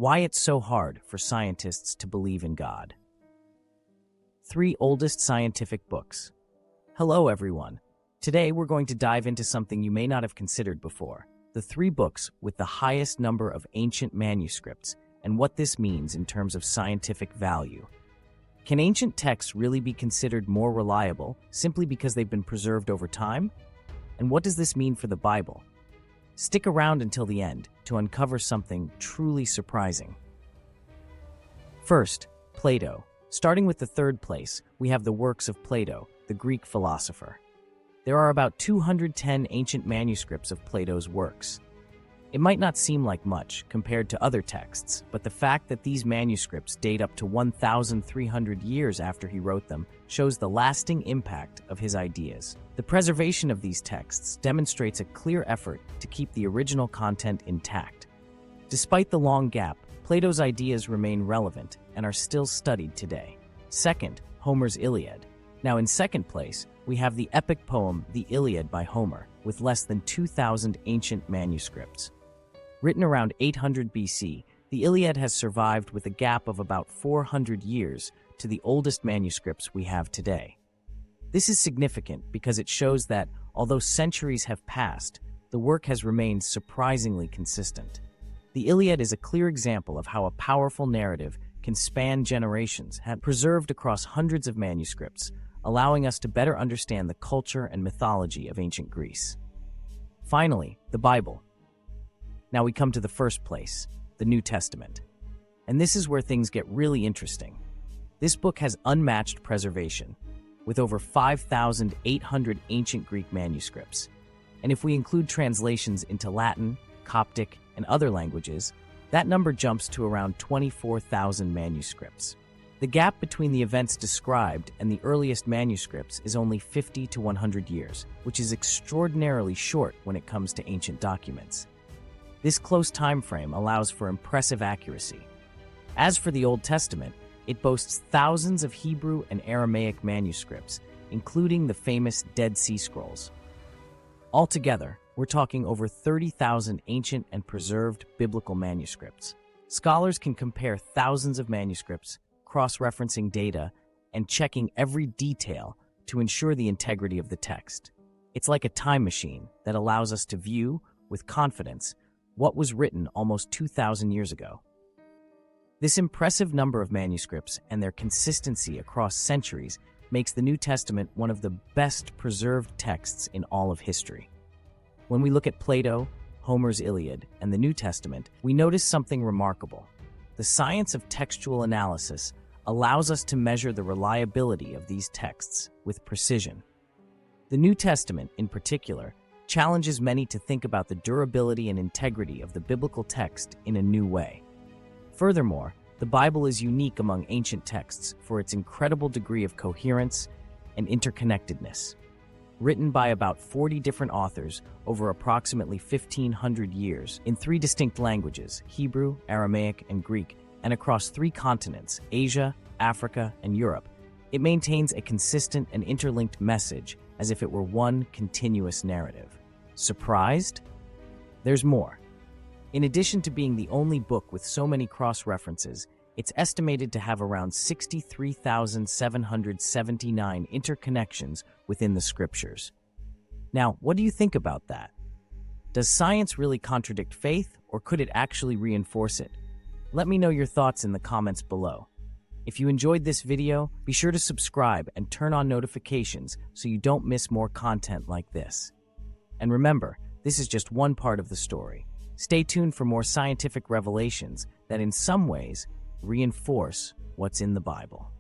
Why it's so hard for scientists to believe in God. 3 oldest scientific books. Hello, everyone. Today, we're going to dive into something you may not have considered before: the 3 books with the highest number of ancient manuscripts and what this means in terms of scientific value. Can ancient texts really be considered more reliable simply because they've been preserved over time? And what does this mean for the Bible? Stick around until the end to uncover something truly surprising. First, Plato. Starting with the 3rd place, we have the works of Plato, the Greek philosopher. There are about 210 ancient manuscripts of Plato's works. It might not seem like much compared to other texts, but the fact that these manuscripts date up to 1,300 years after he wrote them shows the lasting impact of his ideas. The preservation of these texts demonstrates a clear effort to keep the original content intact. Despite the long gap, Plato's ideas remain relevant and are still studied today. Second, Homer's Iliad. Now, in 2nd place, we have the epic poem The Iliad by Homer, with less than 2,000 ancient manuscripts. Written around 800 BC, the Iliad has survived with a gap of about 400 years to the oldest manuscripts we have today. This is significant because it shows that, although centuries have passed, the work has remained surprisingly consistent. The Iliad is a clear example of how a powerful narrative can span generations, preserved across hundreds of manuscripts, allowing us to better understand the culture and mythology of ancient Greece. Finally, the Bible. Now we come to the 1st place, the New Testament. And this is where things get really interesting. This book has unmatched preservation, with over 5,800 ancient Greek manuscripts. And if we include translations into Latin, Coptic, and other languages, that number jumps to around 24,000 manuscripts. The gap between the events described and the earliest manuscripts is only 50 to 100 years, which is extraordinarily short when it comes to ancient documents. This close time frame allows for impressive accuracy. As for the Old Testament, it boasts thousands of Hebrew and Aramaic manuscripts, including the famous Dead Sea Scrolls. Altogether, we're talking over 30,000 ancient and preserved biblical manuscripts. Scholars can compare thousands of manuscripts, cross-referencing data, and checking every detail to ensure the integrity of the text. It's like a time machine that allows us to view, with confidence, what was written almost 2,000 years ago. This impressive number of manuscripts and their consistency across centuries makes the New Testament one of the best preserved texts in all of history. When we look at Plato, Homer's Iliad, and the New Testament, we notice something remarkable. The science of textual analysis allows us to measure the reliability of these texts with precision. The New Testament, in particular, challenges many to think about the durability and integrity of the biblical text in a new way. Furthermore, the Bible is unique among ancient texts for its incredible degree of coherence and interconnectedness. Written by about 40 different authors over approximately 1,500 years in 3 distinct languages, Hebrew, Aramaic, and Greek, and across 3 continents, Asia, Africa, and Europe, it maintains a consistent and interlinked message as if it were one continuous narrative. Surprised? There's more. In addition to being the only book with so many cross-references, it's estimated to have around 63,779 interconnections within the scriptures. Now, what do you think about that? Does science really contradict faith, or could it actually reinforce it? Let me know your thoughts in the comments below. If you enjoyed this video, be sure to subscribe and turn on notifications so you don't miss more content like this. And remember, this is just one part of the story. Stay tuned for more scientific revelations that in some ways reinforce what's in the Bible.